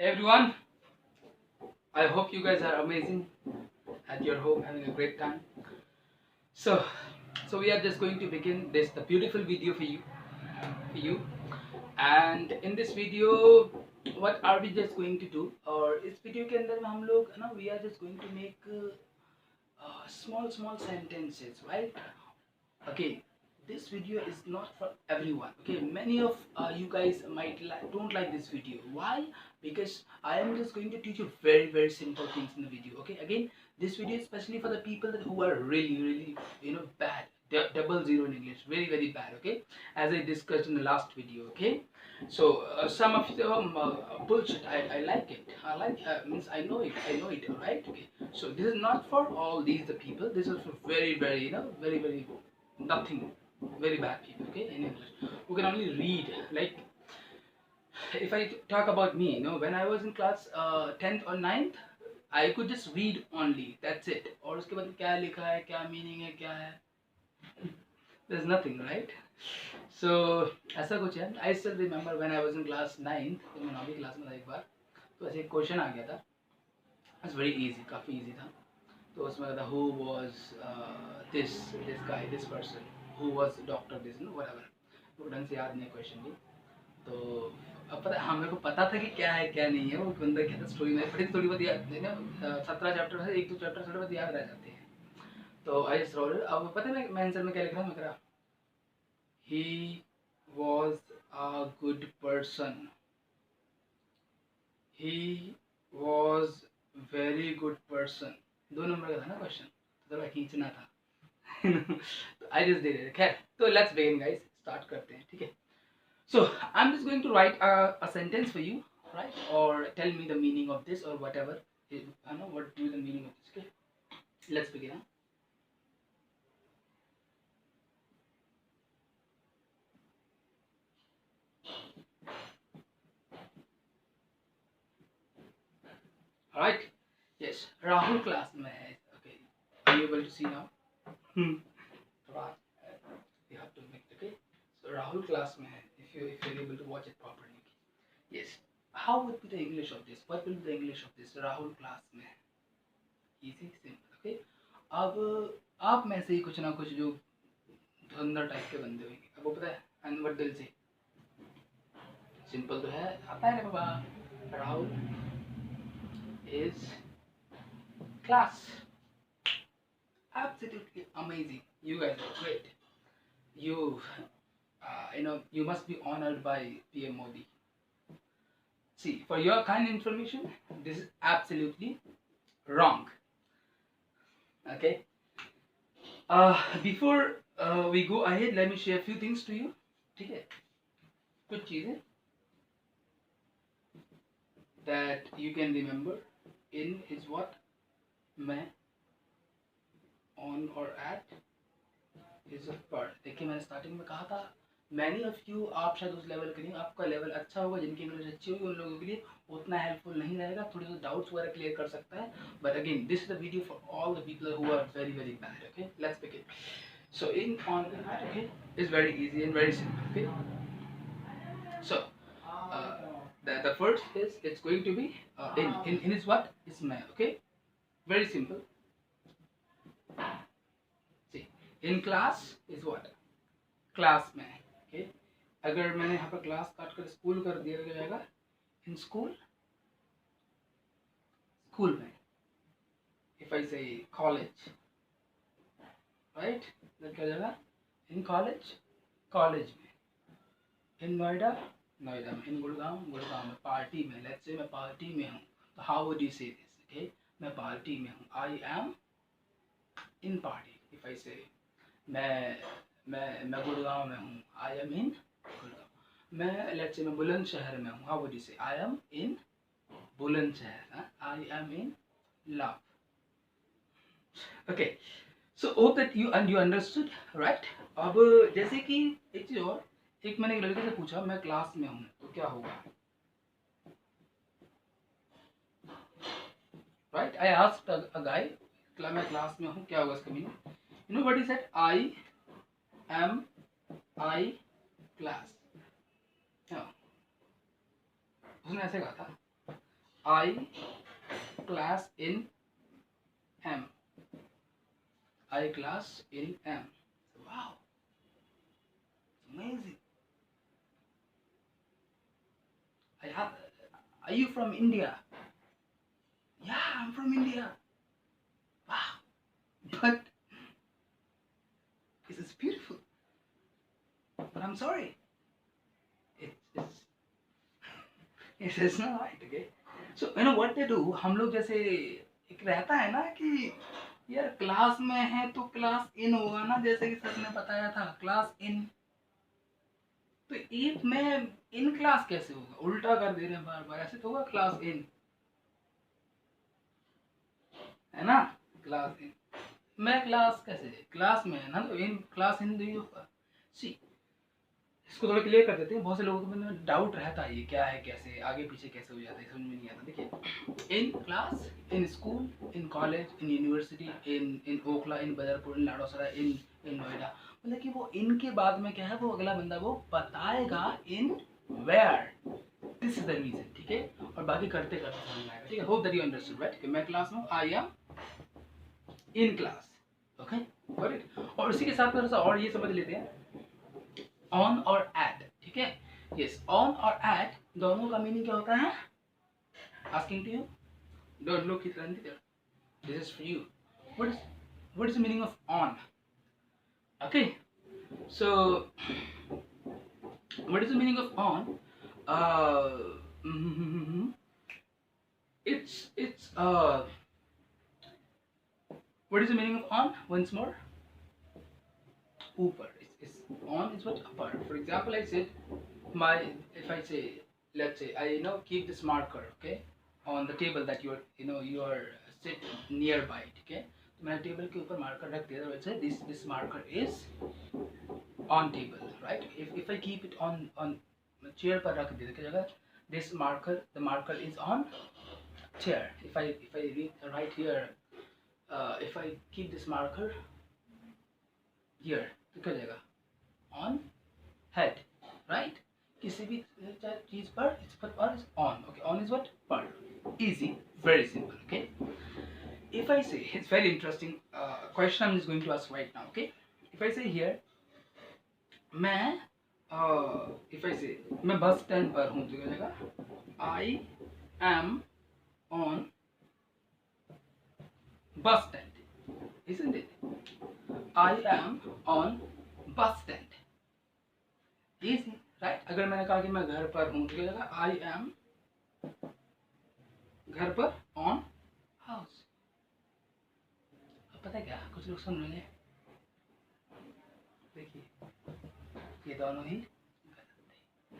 Everyone, I hope you guys are amazing at your home, having a great time. So, so we are just going to begin this the beautiful video for you. And in this video, what are we just going to do? और इस video के अंदर में हम लोग ना we are just going to make small sentences, right? Okay, this video is not for everyone. Okay, many of you guys might don't like this video. Why? Because I am just going to teach you very simple things in the video. Okay, again, this video is especially for the people who are really bad, double zero in English, very bad. Okay, as I discussed in the last video. Okay, so some of them bullshit. I like it. I like means I know it. I know it. Alright. Okay. So this is not for all these the people. This is for very very nothing, very bad people. Okay, in English who can only read. Like if I talk about me, when I was in class 10th or 9th, I could just read only, that's it. और उसके बाद क्या लिखा है, क्या meaning है, क्या है, there's nothing, right? So ऐसा कुछ है. I still remember when I was in class 9th, तो मैं 9वीं क्लास में था एक बार, तो ऐसे एक क्वेश्चन आ गया था. It's very easy, काफ़ी easy था. तो उसमें था who was this guy, this person, who was doctor this, whatever. वो ढंग से याद नहीं क्वेश्चन भी. तो अब पता हमें को पता था कि क्या है क्या नहीं है. वो बंदा क्या था, स्टोरी में पढ़ी थोड़ी बहुत याद है ना. 17 चैप्टर है, एक दो चैप्टर थोड़े बहुत याद रह जाते हैं. तो आई जस्ट रोल. अब पता है मैं आंसर में क्या लिख रहा हूँ. मैं कह रहा he was a good person, he was very good person. 2 number का था ना क्वेश्चन, तो थोड़ा खींचना था. तो आई जस्ट डिड इट. खैर, तो लेट्स बिगिन गाइस, स्टार्ट करते हैं. ठीक है. So I'm just going to write a sentence for you, right? Or tell me the meaning of this or whatever. I know what do the meaning of this. Okay, let's begin. All right. Yes, Rahul class में है. Okay, are you able to see now? थोड़ा you have to make. Okay, so Rahul class में है. If you're able to watch it properly. Yes. How would be the English of this? What will be the English of this? Rahul class में है. Easy, simple. Okay. अब आप में से ही कुछ ना कुछ जो धुंधर टाइप के बंदे होंगे, अब वो पता है अनवर दिल से सिंपल तो है, आता है ना बाबा. Rahul is class. Absolutely amazing. You guys are great. You must be honored by PM Modi. See, for your kind information, this is absolutely wrong. Okay. Before we go ahead, let me share a few things to you. ठीक है, कुछ चीजें that you can remember in is what मैं on or at is a per. देखिए मैंने starting में कहा था मैनी ऑफ यू, आप शायद उस लेवल के नहीं, आपका लेवल अच्छा होगा, जिनकी इंग्लिश अच्छी होगी उन लोगों के लिए उतना हेल्पफुल नहीं रहेगा, थोड़े से डाउट्स वगैरह क्लियर कर सकता है. But again this is the video for all the people who are very bad. Okay, let's begin. So in on okay is very easy and very simple. Okay, so the first is it's going to be in is what is my. Okay, very simple. See, in class is what class में. Okay, अगर मैंने यहाँ पर class काट कर school कर दिया जाएगा in school, स्कूल में. if I say college, right, then क्या जाएगा in college, कॉलेज में. in नोएडा, नोएडा में. in गुड़गांव, गुड़गांव में. पार्टी में, लेट्स से मैं पार्टी में हूँ, तो हाउ वुड यू से दिस. ओके, मैं पार्टी में हूँ, I M in party. If I से मैं गुड़गांव में हूँ, आई एम इन गुड़गांव. मैं लेट्स से मैं बुलंदशहर में हूँ, हाउ वुड यू से I am in Bulandshahr. I am in love. Okay, so hope that you understood, right. अब जैसे कि एक चीज और, एक मैंने एक लड़के से पूछा मैं क्लास में हूँ तो क्या होगा, राइट. आई आस्क्ड अ गाय, मैं क्लास में हूँ क्या होगा इसका meaning. You know what he said, I am I class. उसने ऐसे कहा था. I class in M. I class in M. Wow, amazing. I have, are you from India? Yeah, I'm from India. Wow, but this is beautiful. But I'm sorry, it's it is not right. Okay, so you know what they do. हम लोग जैसे एक रहता है ना कि यार class में है तो क्लास इन होगा ना, जैसे कि सर ने बताया था क्लास इन, तो एक में इन क्लास कैसे होगा, उल्टा कर दे रहे हैं बार बार, ऐसे तो होगा क्लास इन, है ना, क्लास इन, मैं क्लास कैसे क्लास में है ना, तो इन क्लास इन दी होगा। सी, इसको थोड़ा क्लियर कर देते हैं, बहुत से लोगों को में डाउट रहता है ये क्या है, कैसे आगे पीछे कैसे हो जाता है, समझ में नहीं आता। देखिए, in class, in school, in college, in university, in Okhla, in Badarpur, in Ladosarai, in Noida, मतलब कि वो इन के बाद में क्या है, वो अगला बंदा वो बताएगा in where, this is the reason, ठीक है, और बाकी करते करते समझ में आएगा, ठीक है। Hope that you understood, right, कि मैं क्लास में, I am in class, okay, got it. और उसी के साथ थोड़ा सा और ये समझ लेते हैं, ऑन और एट, ठीक है, यस, ऑन और एट दोनों का मीनिंग क्या होता है, asking to you, don't look it run, this is for you, what is the meaning of on, okay, so what is the meaning of on, it's what is the meaning of on, once more, upper, it's on is what, upper. For example, I said my, if I say, let's say I keep this marker, okay, on the table that you are sit nearby, ठीक है, तो मैंने table के ऊपर marker रख दिया, let's say this marker is on table, right, if I keep it on chair पर रख दिया, क्या जगह, this marker, the marker is on chair, if I write here, if I keep this marker here, तो क्या जगह, on head, right, किसी भी चीज पर इस पर is on, okay, on is what, पर, easy, very simple, okay. If I say, it's very interesting question I'm just going to ask right now, okay. If I say here, मैं if I say मैं bus stand पर हूँ, तो क्या जगह, I am on bus stand, isn't it, I am on bus stand, easy, right. अगर मैंने कहा कि मैं घर पर हूँ, तो क्या जगह, I am घर पर on house। अब पता है क्या, कुछ लोग सुन रहे हैं, देखिए ये दोनों ही गलत थे,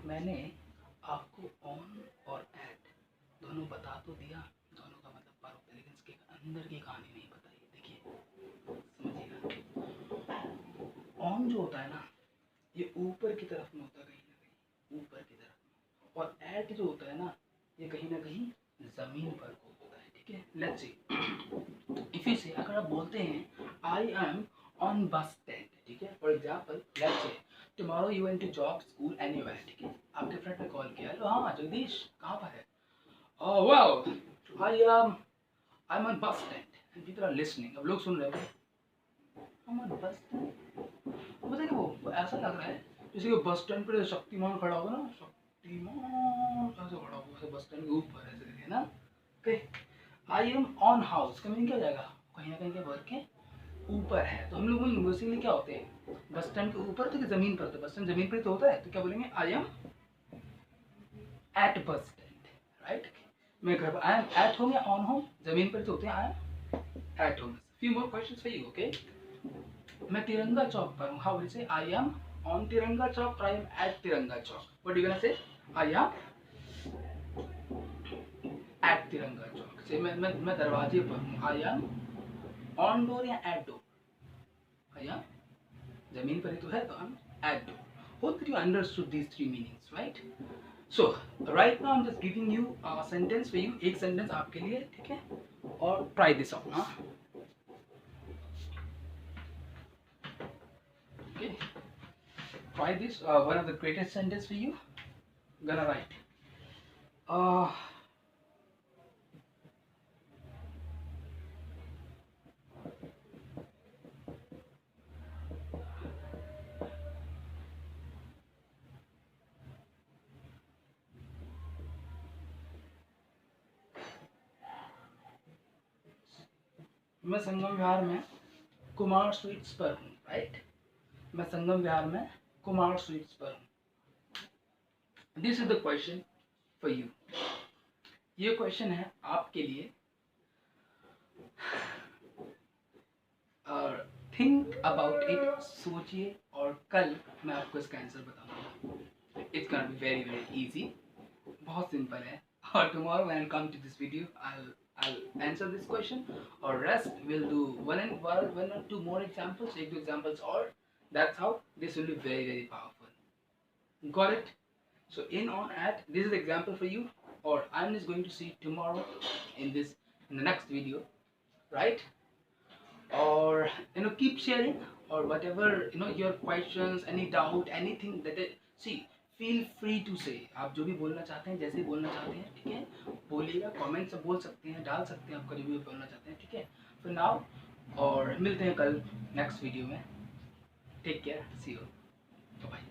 मैंने आपको ऑन और एट दोनों बता तो दिया, दोनों का मतलब पर होता है, लेकिन इसके अंदर की कहानी नहीं बताई, देखिए समझिएगा, ऑन जो होता है ना, ये ऊपर की तरफ में होता है, कहीं ना कहीं ऊपर की तरफ, और एट जो होता है ना, ये कहीं ना कहीं जमीन पर होता है, ठीक है। लेट्स सी, इफ यू से, अगर आप बोलते हैं I am on bus stand, ठीक है, for example let's say tomorrow you went to job, school, anywhere, ठीक है, आपके फ्रेंड ने कॉल किया, हेलो हाँ जगदीश कहाँ पर है, oh well I am on bus stand, and people are listening, अब लोग सुन रहे हैं, I am on bus stand, पता है कि वो ऐसा लग रहा है जैसे कि बस स्टैंड पर शक्तिमान खड़ा होगा ना, शक्तिमान ऐसे खड़ा होगा बस स्टैंड के ऊपर, ऐसे करके ना, okay. I am on house का मीनिंग क्या हो जाएगा, कहीं ना कहीं के वर्ग के ऊपर है, तो हम लोग बेसिकली क्या होते हैं, बस स्टैंड के ऊपर तो कि जमीन पर, तो बस स्टैंड जमीन पर तो होता है, तो क्या बोलेंगे, I am at bus stand, right, मैं घर पर, आई एम एट होम या ऑन होम, जमीन पर तो होते हैं, I am at home. Few more questions for you, okay, मैं तिरंगा चौक पर हूँ, how will say, I am on तिरंगा चौक, आई एम एट तिरंगा चौक, what you gonna say, I am eight तिरंगा चौक, से मैं दरवाजे पर हूँ, आई एम ऑन डोर या एट डोर, आई एम जमीन पर ही तो है, तो I am at door. Hope that you understood these three meanings, right. So right now I am just giving you sentence for you, एक sentence आपके लिए, ठीक है, और ट्राई दिस आउट, हाँ, okay, try this, one of the greatest sentence for you, gonna write, uh, मैं संगम विहार में Kumar sweets पर हूँ, राइट। मैं संगम विहार में कुमार स्वीट्स पर हूँ। This is the question for you. ये क्वेश्चन है आपके लिए। और थिंक अबाउट इट, सोचिए, और कल मैं आपको इसका आंसर बताऊंगा। It's gonna be very very easy, बहुत सिंपल है। और tomorrow when I come to this video I'll answer this question, or rest we'll do one or two more examples, एक दो examples, or that's how this will be very very powerful. Got it? So in on at this is the example for you, or I'm just going to see tomorrow in the next video, right? Or keep sharing, or whatever your questions, any doubt, anything that see, feel free to say। आप जो भी बोलना चाहते हैं, जैसे बोलना चाहते हैं, ठीक है, बोलिएगा। कमेंट से बोल सकते हैं, डाल सकते हैं, आपका जो भी बोलना चाहते हैं, ठीक है। फिर नाउ, और मिलते हैं कल नेक्स्ट वीडियो में। Take care, see you, bye.